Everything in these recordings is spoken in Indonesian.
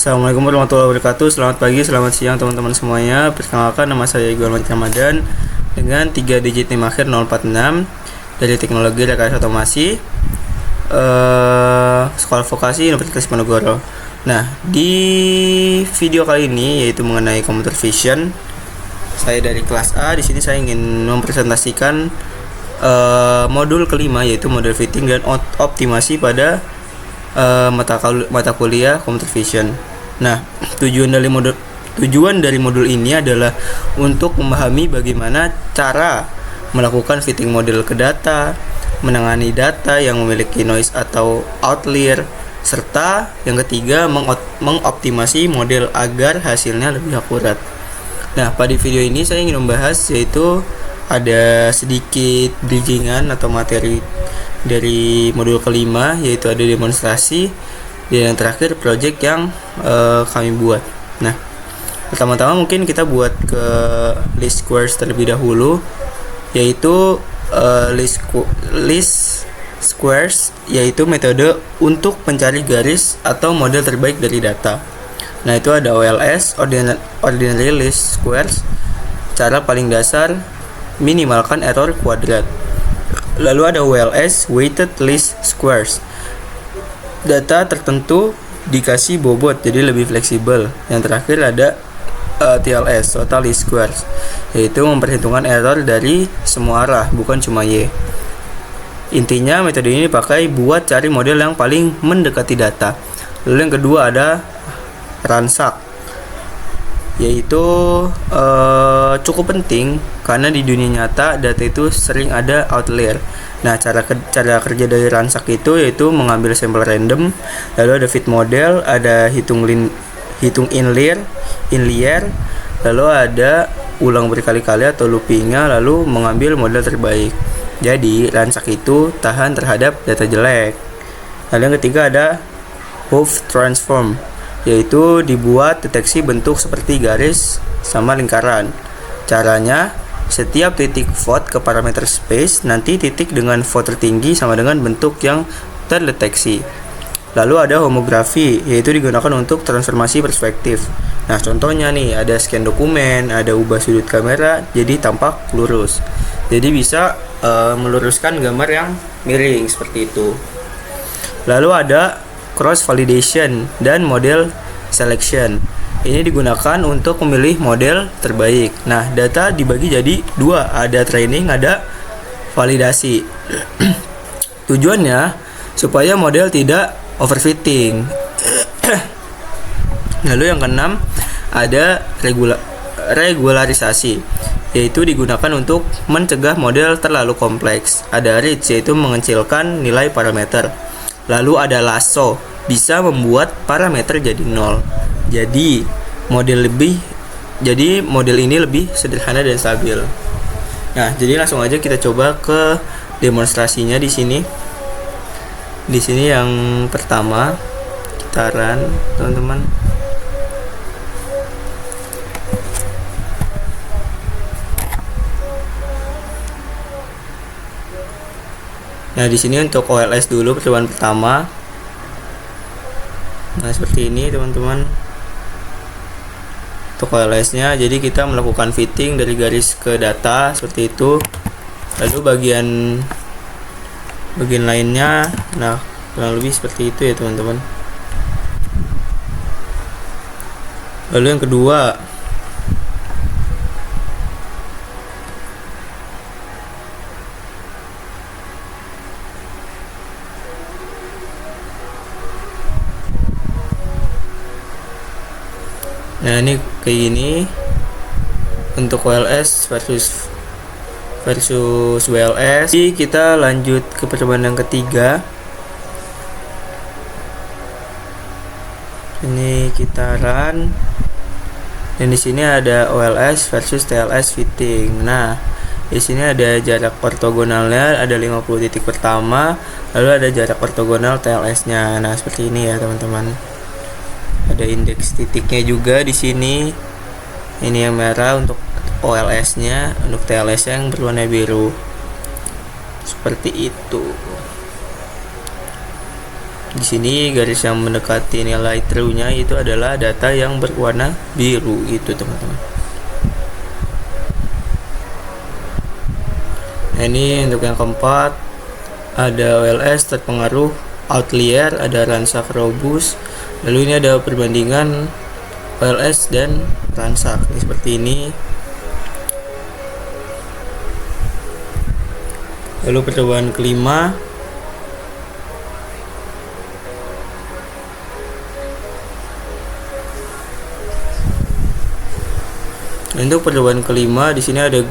Assalamualaikum warahmatullahi wabarakatuh. Selamat pagi, selamat siang teman-teman semuanya. Perkenalkan, nama saya Iqbal Ramadan dengan 3 digit NIM akhir 046 dari Teknologi Rekayasa Otomasi, Sekolah Vokasi Universitas Diponegoro. Nah, di video kali ini yaitu mengenai computer vision. Saya dari kelas A. Di sini saya ingin mempresentasikan modul kelima, yaitu model fitting dan optimasi pada mata kuliah computer vision. Nah, tujuan dari modul ini adalah untuk memahami bagaimana cara melakukan fitting model ke data, menangani data yang memiliki noise atau outlier, serta yang ketiga mengoptimasi model agar hasilnya lebih akurat. Nah, pada video ini saya ingin membahas yaitu ada sedikit bridgingan atau materi dari modul kelima, yaitu ada demonstrasi dan yang terakhir project yang kami buat. Nah, pertama-tama mungkin kita buat ke list squares terlebih dahulu, yaitu list squares yaitu metode untuk mencari garis atau model terbaik dari data. Nah, itu ada OLS, ordinary list squares, cara paling dasar minimalkan error kuadrat. Lalu ada WLS, weighted list squares, data tertentu dikasih bobot jadi lebih fleksibel. Yang terakhir ada TLS, total list squares, yaitu memperhitungkan error dari semua arah, bukan cuma Y. Intinya metode ini dipakai buat cari model yang paling mendekati data. Lalu yang kedua ada ransak, yaitu cukup penting karena di dunia nyata data itu sering ada outlier. Nah, cara kerja dari ransak itu yaitu mengambil sampel random, lalu ada fit model, ada hitung inlier, lalu ada ulang berkali-kali atau loopingnya, lalu mengambil model terbaik. Jadi ransak itu tahan terhadap data jelek. Lalu yang ketiga ada Hopf transform, yaitu dibuat deteksi bentuk seperti garis sama lingkaran. Caranya, setiap titik vote ke parameter space, nanti titik dengan vote tertinggi sama dengan bentuk yang terdeteksi. Lalu ada homografi, yaitu digunakan untuk transformasi perspektif. Nah, contohnya nih, ada scan dokumen, ada ubah sudut kamera jadi tampak lurus. Jadi bisa meluruskan gambar yang miring seperti itu. Lalu ada cross validation dan model selection. Ini digunakan untuk memilih model terbaik. Nah, data dibagi jadi dua, ada training, ada validasi. Tujuannya supaya model tidak overfitting. Lalu yang keenam ada regularisasi, yaitu digunakan untuk mencegah model terlalu kompleks. Ada reach, yaitu mengecilkan nilai parameter. Lalu ada lasso, bisa membuat parameter jadi 0. Jadi model ini lebih sederhana dan stabil. Nah, jadi langsung aja kita coba ke demonstrasinya di sini. Di sini yang pertama kita run, teman-teman. Nah, di sini untuk OLS dulu percobaan pertama. Nah, seperti ini teman-teman untuk OLS-nya. Jadi kita melakukan fitting dari garis ke data seperti itu. Lalu bagian lainnya, nah kurang lebih seperti itu ya teman-teman. Lalu yang kedua, nah ini kayak gini untuk WLS versus WLS. Jadi kita lanjut ke percobaan yang ketiga. Ini kita run, dan di sini ada OLS versus TLS fitting. Nah, di sini ada jarak ortogonalnya, ada 50 titik pertama, lalu ada jarak ortogonal TLS-nya. Nah, seperti ini ya teman-teman. Ada indeks titiknya juga di sini. Ini yang merah untuk OLS-nya, untuk TLS yang berwarna biru. Seperti itu. Di sini garis yang mendekati nilai true-nya itu adalah data yang berwarna biru itu teman-teman. Nah, ini untuk yang keempat ada OLS terpengaruh outlier, ada ransak robust. Lalu ini ada perbandingan OLS dan ransak seperti ini. Lalu percobaan kelima, untuk percobaan kelima di sini ada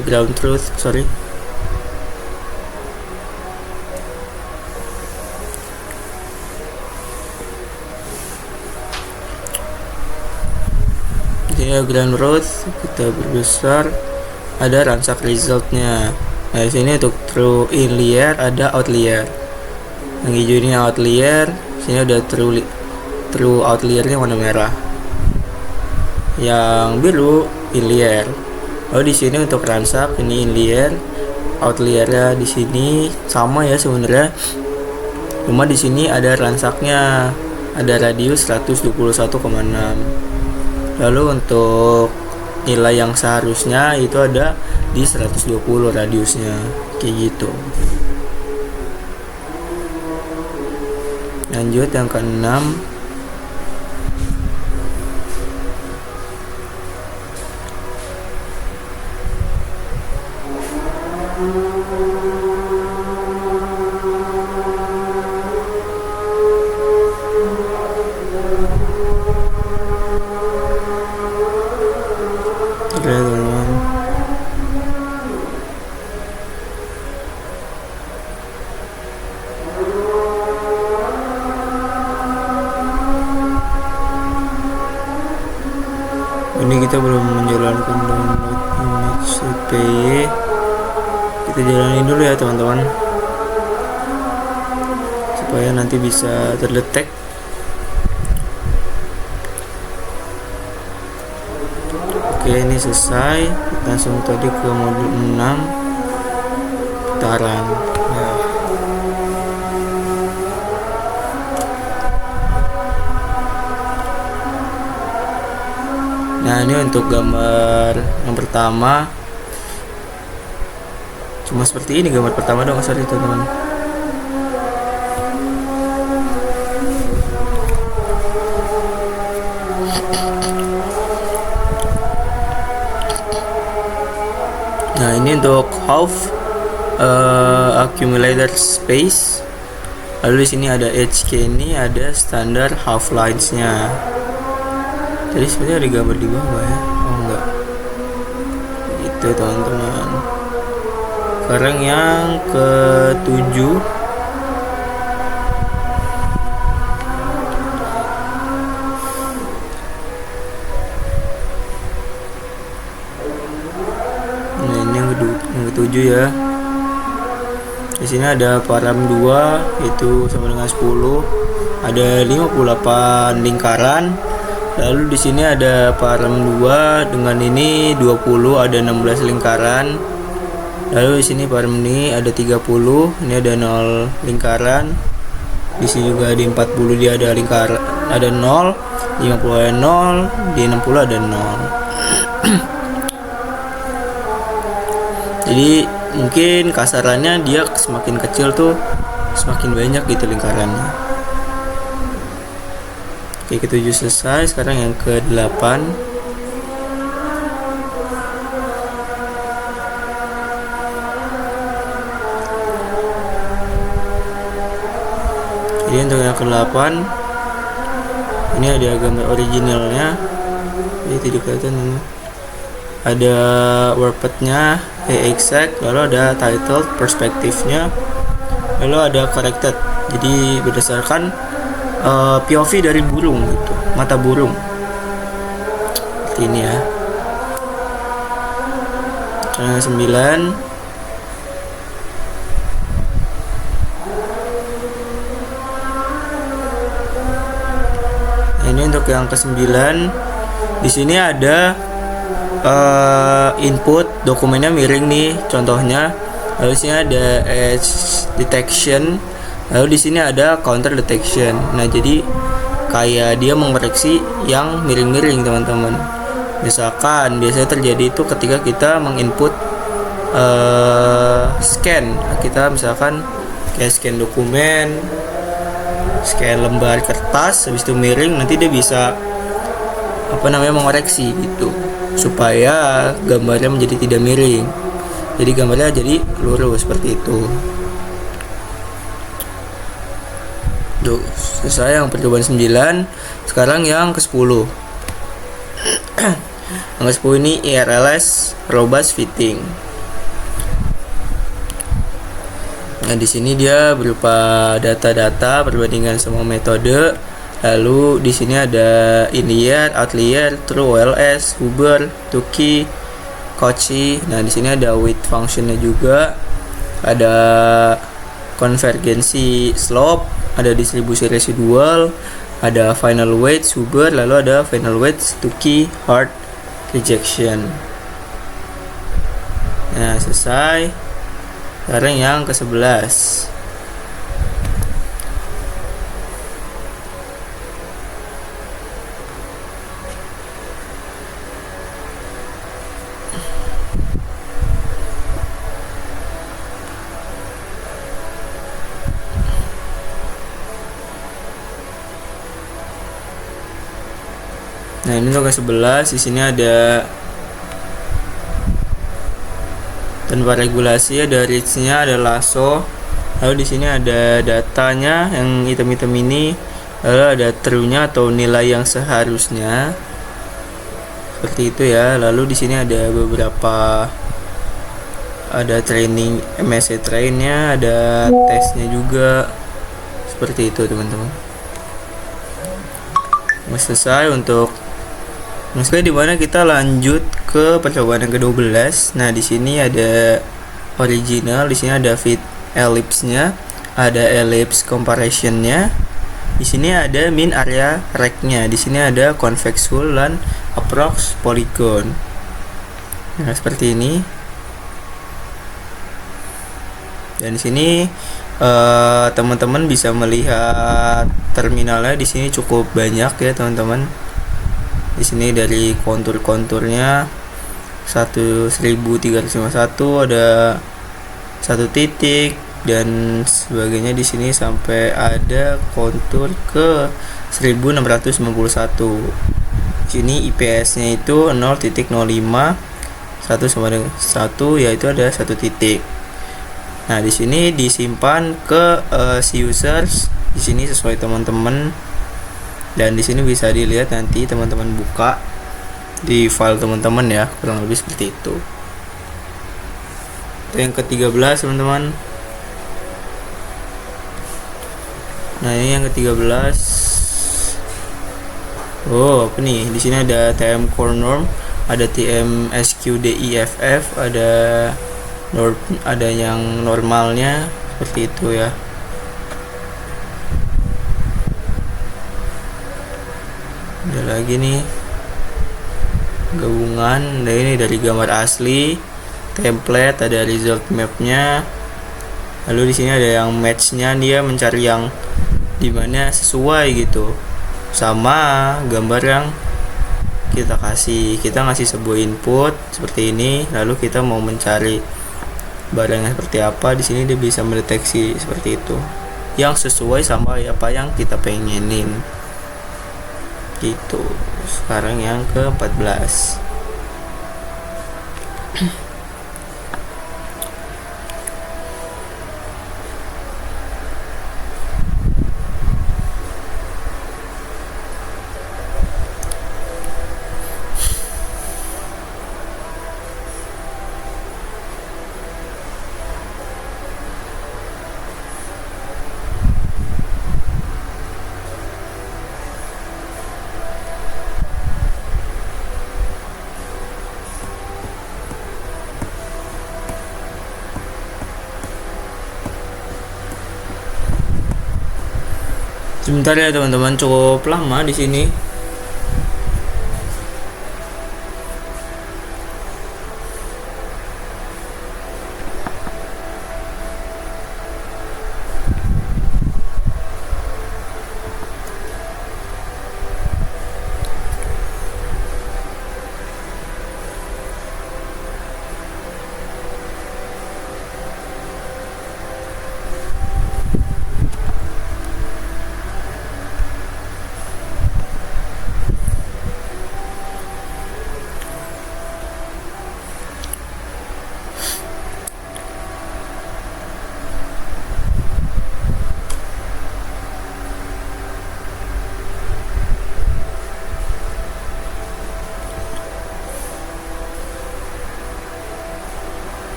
ground truth, sorry. Di sini ada ground truth, kita berbesar, ada ransak resultnya. Nah, di sini untuk true inlier ada outlier. Yang hijau ini outlier, sini ada true outliernya warna merah. Yang biru inlier. Lalu di sini untuk ransak ini inlier, outliernya di sini sama ya sebenarnya. Cuma di sini ada ransaknya, ada radius 121,6. Lalu untuk nilai yang seharusnya itu ada di 120 radiusnya, kayak gitu. Lanjut yang keenam, ini kita belum menjalankan download image PY. Kita jalanin dulu ya teman-teman, supaya nanti bisa terdetek. Oke, ini selesai. Kita langsung tadi ke modul 6 putaran ya. Nah, ini untuk gambar yang pertama, cuma seperti ini gambar pertama dong, sorry teman-teman. Nah, ini untuk half accumulator space. Lalu di sini ada HK, ini ada standar half lines-nya. Jadi sebenarnya ada gambar di bawah ya. Oh enggak, itu teman-teman. Sekarang yang ke-7, nah ini yang ke-7 ya. Di sini ada param 2 itu sama dengan 10, ada 58 lingkaran. Lalu di sini ada param 2 dengan ini 20, ada 16 lingkaran. Lalu di sini param ini ada 30, ini ada 0 lingkaran. Di sini juga di 40 dia ada lingkaran, ada 0, 50 ada 0, di 60 ada 0. Jadi mungkin kasarannya dia semakin kecil tuh semakin banyak gitu lingkarannya. Oke, ke-7 selesai. Sekarang yang ke-8. Jadi untuk yang ke-8 ini ada gambar originalnya, ini tidak kelihatan ini. Ada warped-nya, exact, lalu ada title, perspektifnya, lalu ada corrected. Jadi berdasarkan POV dari burung gitu, mata burung seperti ini ya. Yang 9, nah, ini untuk yang ke-9. Di sini ada input dokumennya miring nih contohnya. Lalu sini ada edge detection. Lalu di sini ada counter detection. Nah, jadi kayak dia mengoreksi yang miring-miring, teman-teman. Misalkan biasanya terjadi itu ketika kita menginput scan. Kita misalkan kayak scan dokumen, scan lembar kertas, habis itu miring, nanti dia bisa mengoreksi gitu supaya gambarnya menjadi tidak miring. Jadi gambarnya jadi lurus seperti itu. Tuh, selesai yang percobaan 9. Sekarang yang ke-10. Yang ke-10 ini IRLS robust fitting. Nah, di sini dia berupa data-data perbandingan semua metode. Lalu di sini ada in-layer, out-layer, true OLS, Huber, Tukey, Cauchy. Nah, di sini ada weight functionnya juga. Ada konvergensi slope, ada distribusi residual, ada final weight Huber, lalu ada final weight Tukey, hard rejection. Nah, selesai. Sekarang yang ke-11. Nah, ini untuk ke-11. Di sini ada tanpa regulasi, ada reach-nya, ada lasso. Lalu di sini ada datanya yang item-item ini. Lalu ada true-nya atau nilai yang seharusnya. Seperti itu ya. Lalu di sini ada beberapa, ada training MSC trainnya, ada tesnya juga. Seperti itu, teman-teman. Selesai untuk di mana kita lanjut ke percobaan yang ke-12. Nah, di sini ada original, di sini ada fit ellipse-nya, ada ellipse comparison-nya. Di sini ada min area rect-nya, di sini ada convex hull dan approx polygon. Nah, seperti ini. Dan di sini teman-teman bisa melihat terminalnya di sini cukup banyak ya, teman-teman. Di sini dari kontur-konturnya 1351, ada 1 titik dan sebagainya. Di sini sampai ada kontur ke 1691. Sini IPS-nya itu 0.05, 1 sama dengan 1, yaitu ada 1 titik. Nah, di sini disimpan ke si users. Di sini sesuai teman-teman. Dan di sini bisa dilihat nanti teman-teman buka di file teman-teman ya, kurang lebih seperti itu. Yang ke-13, teman-teman. Nah, ini yang ke-13. Oh, apa nih? Di sini ada TM core norm, ada TM SQDIFF, ada yang normalnya seperti itu ya. Ada lagi nih gabungan. Nah, ini dari gambar asli, template, ada result mapnya. Lalu di sini ada yang matchnya, dia mencari yang dimana sesuai gitu sama gambar yang kita kasih. Kita ngasih sebuah input seperti ini, lalu kita mau mencari barangnya seperti apa. Di sini dia bisa mendeteksi seperti itu, yang sesuai sama apa yang kita pengenin gitu. Sekarang yang ke-14. Sebentar ya, teman-teman, cukup lama di sini.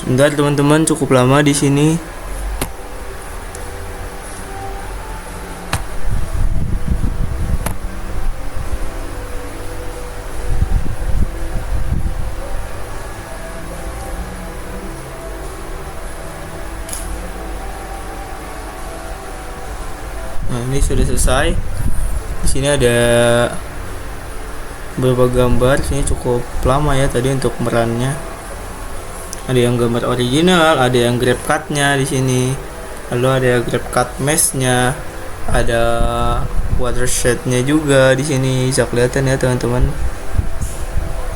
Sebentar teman-teman, cukup lama di sini. Nah, ini sudah selesai. Di sini ada beberapa gambar. Sini cukup lama ya tadi untuk merannya. Ada yang gambar original, ada yang grab cut-nya di sini. Lalu ada grab cut mesh-nya, ada watershed-nya juga di sini. Bisa kelihatan ya teman-teman.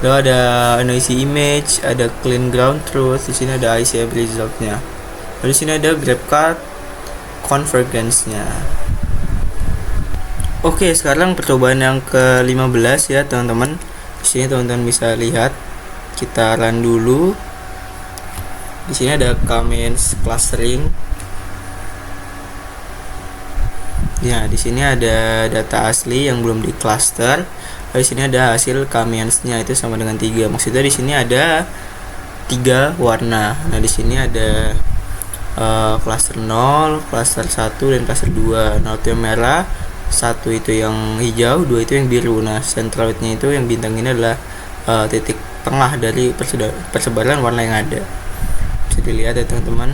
Lalu ada noisy image, ada clean ground truth. Di sini ada ICM result-nya. Lalu di sini ada grab cut convergence-nya. Oke, sekarang percobaan yang ke-15 ya teman-teman. Di sini teman-teman bisa lihat. Kita run dulu. Di sini ada comments clustering. Ya, di sini ada data asli yang belum di cluster. Lalu di sini ada hasil comments-nya, itu sama dengan 3. Maksudnya di sini ada 3 warna. Nah, di sini ada cluster 0, cluster 1 dan cluster 2. Nah, itu yang merah, 1 itu yang hijau, 2 itu yang biru. Nah, centroidnya itu yang bintang ini adalah titik tengah dari persebaran warna yang ada. Bisa dilihat ya teman-teman.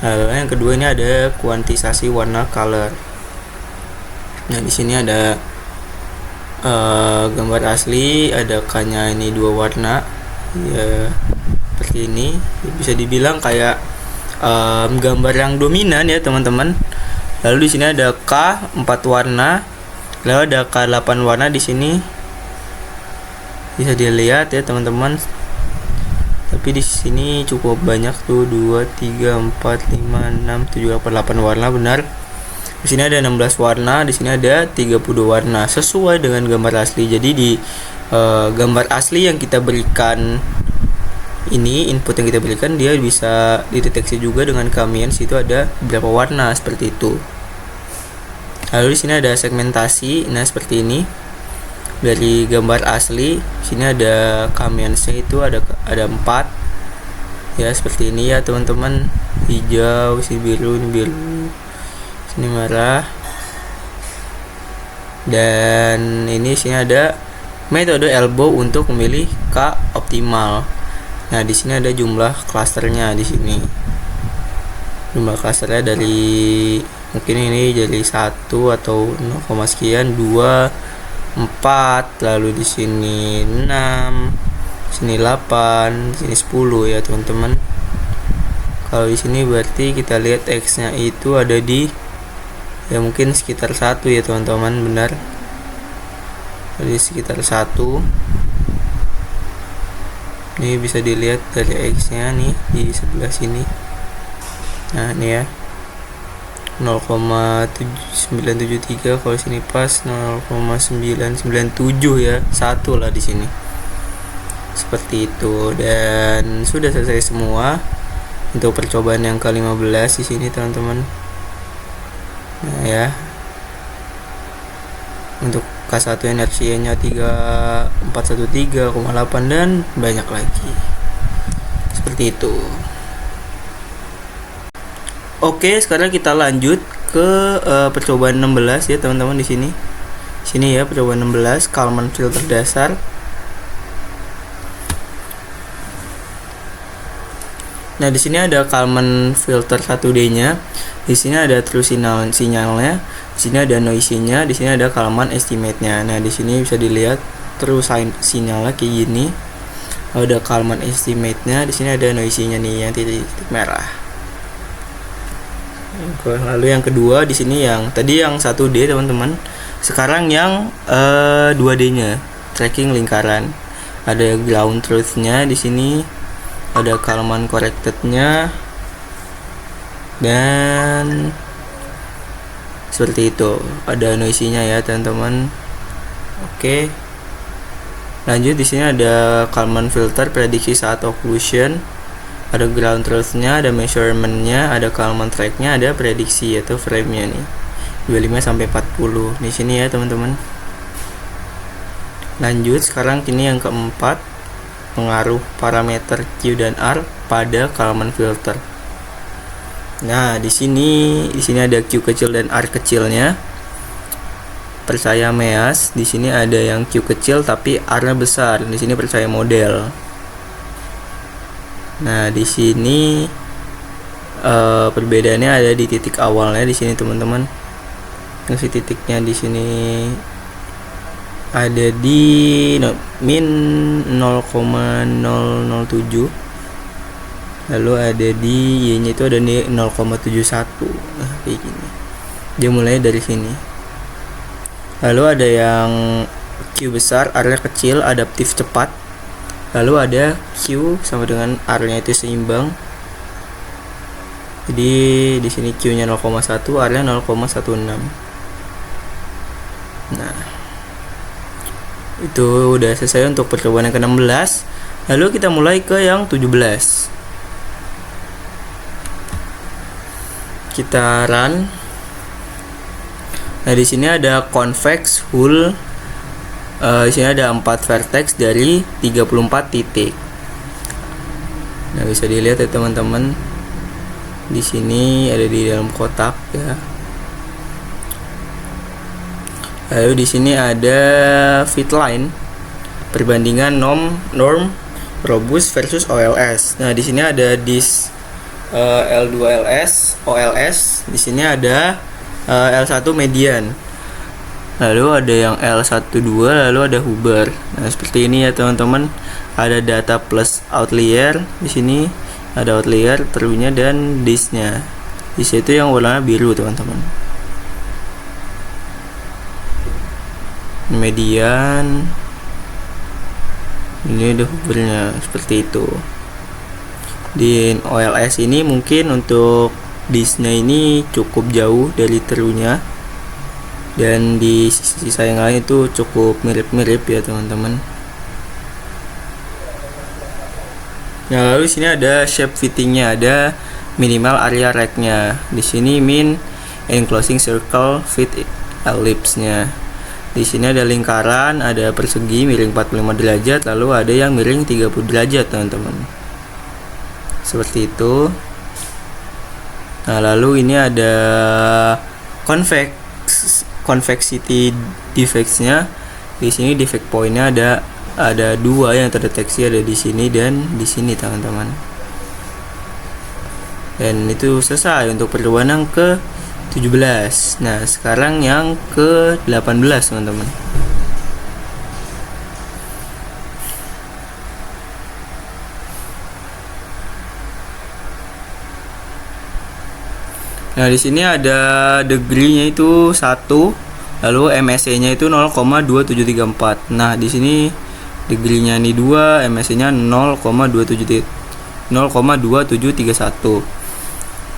Lalu yang kedua ini ada kuantisasi warna color. Nah, di sini ada gambar asli, ada K-nya ini 2 warna. Ya, seperti ini. Bisa dibilang kayak gambar yang dominan ya teman-teman. Lalu di sini ada K 4 warna, lalu ada K 8 warna di sini. Bisa dilihat ya teman-teman. Tapi di sini cukup banyak tuh, 2 3 4 5 6 7 8 warna benar. Di sini ada 16 warna, di sini ada 32 warna sesuai dengan gambar asli. Jadi di gambar asli yang kita berikan ini, input yang kita berikan, dia bisa dideteksi juga dengan comments, itu ada berapa warna seperti itu. Lalu di sini ada segmentasi. Nah, seperti ini. Dari gambar asli, sini ada comments-nya itu ada 4. Ya, seperti ini ya, teman-teman. Hijau, si biru, ini biru. Sini merah. Dan ini sini ada metode elbow untuk memilih K optimal. Nah, di sini ada jumlah klasternya di sini. Jumlah klasternya dari mungkin ini jadi 1 atau 0, sekian, 2, 4, lalu di sini 6, sini 8, sini 10 ya, teman-teman. Kalau di sini berarti kita lihat X-nya itu ada di ya mungkin sekitar 1 ya, teman-teman, benar. Jadi sekitar 1. Ini bisa dilihat dari X-nya nih di sebelah sini. Nah, ini ya. 0,973, kalau sini pas 0,997 ya. 1 lah di sini. Seperti itu, dan sudah selesai semua untuk percobaan yang ke-15 di sini, teman-teman. Nah, ya. Untuk K1 inersianya 3413,8 dan banyak lagi. Seperti itu. Oke, sekarang kita lanjut ke percobaan 16 ya, teman-teman, di sini. Sini ya, percobaan 16, Kalman filter dasar. Nah, di sini ada Kalman filter 1D-nya. Di sini ada true sinyalnya. Di sini ada noisy-nya, di sini ada Kalman estimate-nya. Nah, di sini bisa dilihat true sinyalnya kayak gini. Ada Kalman estimate-nya, di sini ada noisy-nya nih yang titik merah. Lalu yang kedua di sini, yang tadi yang 1D, teman-teman. Sekarang yang 2D-nya, tracking lingkaran. Ada ground truth-nya di sini. Ada Kalman corrected-nya. Dan seperti itu. Ada noisy-nya ya, teman-teman. Oke. Lanjut, di sini ada Kalman filter prediksi saat occlusion. Ada ground truth-nya, ada measurement-nya, ada Kalman track-nya, ada prediksi atau frame-nya nih. 25 sampai 40. Di sini ya, teman-teman. Lanjut, sekarang ini yang keempat. pengaruh parameter Q dan R pada Kalman filter. Nah, di sini ada Q kecil dan R kecilnya. Percaya Meas, di sini ada yang Q kecil tapi R-nya besar. Di sini percaya model. Nah, di sini perbedaannya ada di titik awalnya di sini, teman-teman. Ngasih titiknya di sini ada di min 0,007, lalu ada di Y-nya itu ada di 0,71. Nah, kayak gini. Dia mulai dari sini. Lalu ada yang Q besar, R-nya kecil, adaptif cepat. Lalu ada Q sama dengan R-nya itu seimbang. Jadi di sini Q-nya 0,1, R-nya 0,16. Nah, itu udah selesai untuk percobaan yang ke-16. Lalu kita mulai ke yang 17. Kita run. Nah, di sini ada convex hull. Di sini ada 4 vertex dari 34 titik. Nah, bisa dilihat ya teman-teman. Di sini ada di dalam kotak ya. Lalu di sini ada fit line, perbandingan norm robust versus OLS. Nah, di sini ada dis L2LS, OLS. Di sini ada L1 median. Lalu ada yang L12, lalu ada Huber. Nah, seperti ini ya teman-teman. Ada data plus outlier. Di sini ada outlier, true-nya dan dis-nya. Dis itu yang warna biru, teman-teman. Median. Ini ada Hubernya seperti itu. Di OLS ini mungkin untuk dis-nya ini cukup jauh dari true-nya. Dan di sisa yang lain itu cukup mirip-mirip ya teman-teman. Nah, lalu sini ada shape fittingnya, ada minimal area rect-nya. Di sini min enclosing circle fit ellipse-nya. Di sini ada lingkaran, ada persegi miring 45 derajat, lalu ada yang miring 30 derajat teman-teman. Seperti itu. Nah, lalu ini ada convexity defects-nya. Di sini defect point-nya ada 2 yang terdeteksi, ada di sini dan di sini teman-teman. Dan itu selesai untuk percobaan yang ke-17. Nah, sekarang yang ke-18 teman-teman. Nah, di sini ada degree-nya itu 1, lalu MSE-nya itu 0,2734. Nah, di sini degree-nya ini 2, MSE-nya 0,2731.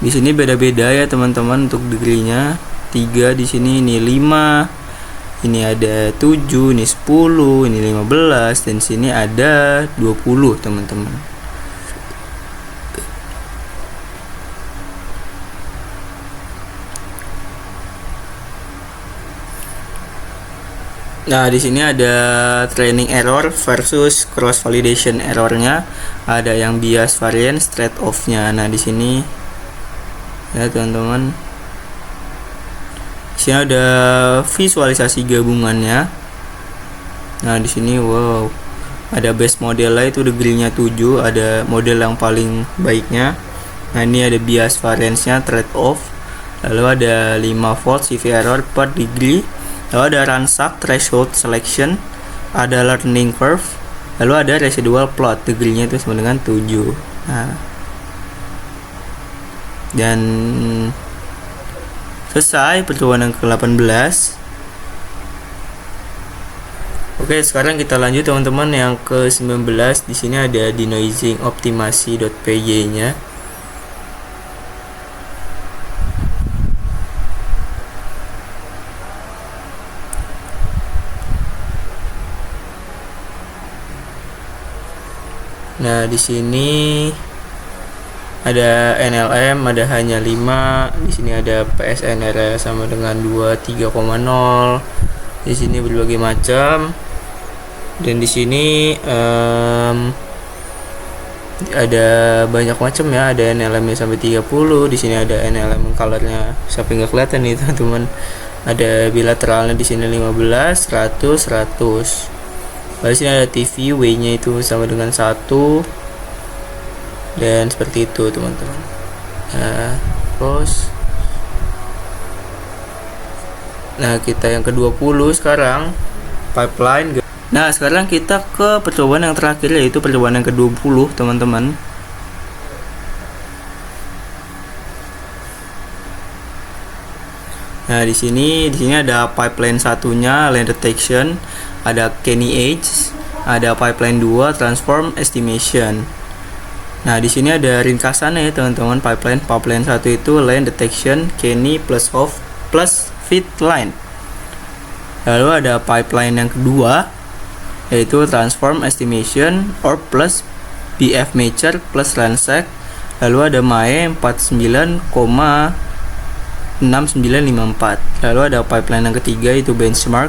Di sini beda-beda ya teman-teman untuk degree-nya. 3 di sini, ini 5. Ini ada 7, ini 10, ini 15 dan sini ada 20 teman-teman. Nah, di sini ada training error versus cross validation errornya, ada yang bias variance trade off-nya. Nah, di sini ya teman-teman, di sini ada visualisasi gabungannya. Nah, di sini wow, ada base modelnya itu degree-nya 7, ada model yang paling baiknya. Nah, ini ada bias variance-nya trade off, lalu ada 5 volt CV error per degree. Lalu ada ransack threshold selection, ada learning curve, lalu ada residual plot, degree-nya itu sama dengan 7. Nah, dan selesai percobaan yang ke-18. Oke, sekarang kita lanjut teman-teman yang ke-19. Di sini ada denoising optimasi.py-nya. Nah, di sini ada NLM, ada hanya 5. Di sini ada PSNR sama dengan 23,0. Di sini berbagai macam. Dan di sini Ada banyak macam ya, ada NLM nya sampai 30. Di sini ada NLM colornya sampai nggak kelihatan nih teman-teman. Ada bilateralnya di sini 15, 100, 100. Lalu sini ada TV, W-nya itu sama dengan 1, dan seperti itu teman-teman. Terus kita yang ke-20 sekarang, pipeline. Nah, sekarang kita ke percobaan yang terakhir, yaitu percobaan yang ke-20 teman-teman. Nah, di sini ada pipeline satunya, land detection, ada Kenny Edge, ada pipeline 2, transform estimation. Nah, di sini ada ringkasannya ya teman-teman. Pipeline 1 itu land detection, Kenny plus off plus fit line. Lalu ada pipeline yang kedua, yaitu transform estimation or plus BF matcher plus ransack. Lalu ada MAE 49,6954. Lalu ada pipeline yang ketiga, itu benchmark.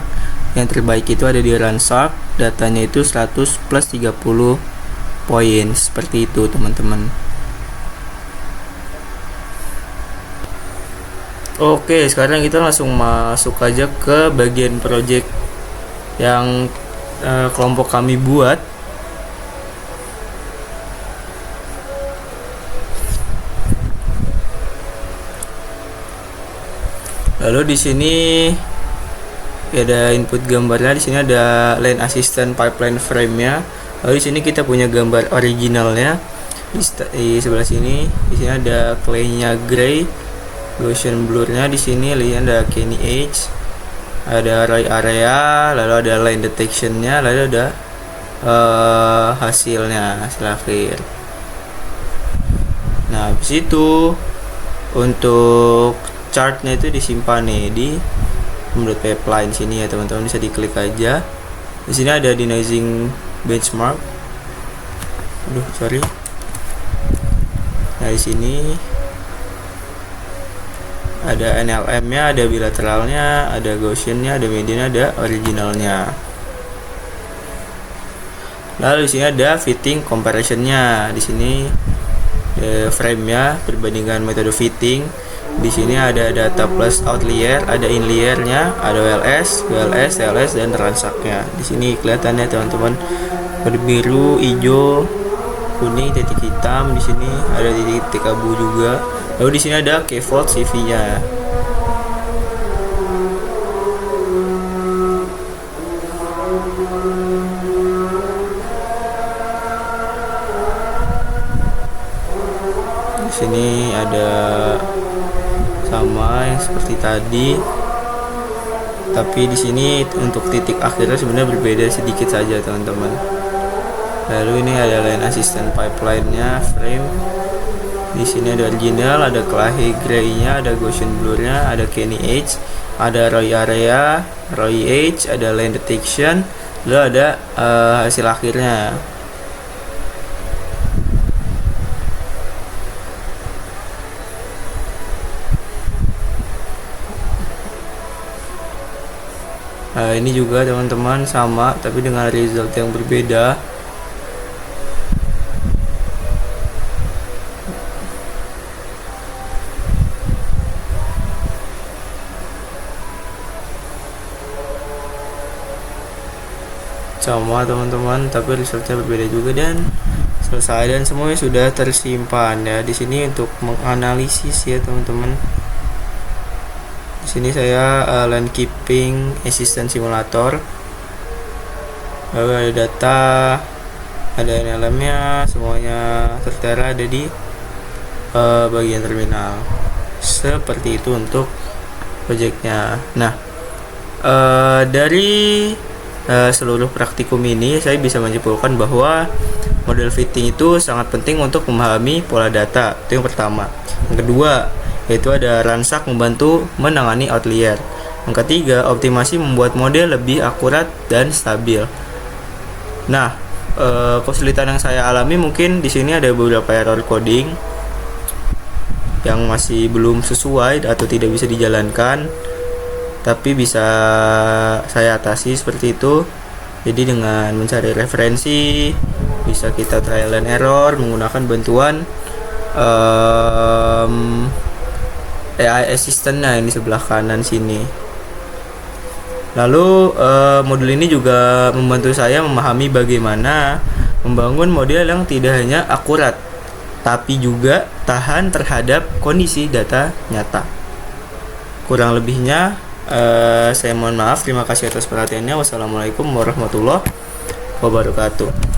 Yang terbaik itu ada di ransack, datanya itu 100 plus 30 poin. Seperti itu teman-teman. Oke, sekarang kita langsung masuk aja ke bagian project yang kelompok kami buat. Lalu di sini ada input gambarnya. Di sini ada line assistant pipeline frame-nya. Lalu di sini kita punya gambar originalnya. Di sebelah sini, di sini ada clay-nya gray, Gaussian blur-nya. Di sini lihat ada Kenny Edge, ada Roy area, lalu ada line detection-nya, lalu ada hasil akhir. Nah, habis itu untuk chartnya itu disimpan nih di menurut pipeline sini ya teman-teman, bisa diklik aja. Di sini ada denoising benchmark. Nah, di sini ada NLM-nya, ada bilateralnya, ada Gaussian-nya, ada median, ada originalnya. Lalu di sini ada fitting comparison-nya. Di sini frame-nya perbandingan metode fitting. Di sini ada data plus outlier, ada inlier-nya, ada WLS, TLS, dan ransack-nya. Di sini kelihatannya teman-teman, berbiru, hijau, kuning, titik hitam. Di sini ada titik abu juga. Lalu di sini ada keyfold CV-nya. Di sini ada sama yang seperti tadi, tapi di sini untuk titik akhirnya sebenarnya berbeda sedikit saja teman-teman. Lalu ini ada line assistant pipeline-nya, frame. Di sini ada original, ada clay gray-nya, ada Gaussian blur-nya, ada Kenny Edge, ada Roy area, Roy Edge, ada line detection, lalu ada hasil akhirnya. Ini juga teman-teman sama, tapi dengan result yang berbeda. Sama teman-teman, tapi resultnya berbeda juga, dan selesai, dan semuanya sudah tersimpan ya di sini untuk menganalisis ya teman-teman. Di sini saya Landkeeping Assistant Simulator. Lalu ada data, ada NLM-nya, semuanya tertera ada di bagian terminal. Seperti itu untuk projectnya. Nah, dari seluruh praktikum ini saya bisa menyimpulkan bahwa model fitting itu sangat penting untuk memahami pola data. Itu yang pertama. Yang kedua, yaitu ada ransack membantu menangani outlier. Yang ketiga, optimasi membuat model lebih akurat dan stabil. Nah, kesulitan yang saya alami mungkin di sini ada beberapa error coding yang masih belum sesuai atau tidak bisa dijalankan, tapi bisa saya atasi seperti itu. Jadi dengan mencari referensi, bisa kita trial and error menggunakan bantuan AI assistant-nya ini sebelah kanan sini. Lalu modul ini juga membantu saya memahami bagaimana membangun model yang tidak hanya akurat tapi juga tahan terhadap kondisi data nyata. Kurang lebihnya saya mohon maaf. Terima kasih atas perhatiannya. Wassalamualaikum warahmatullahi wabarakatuh.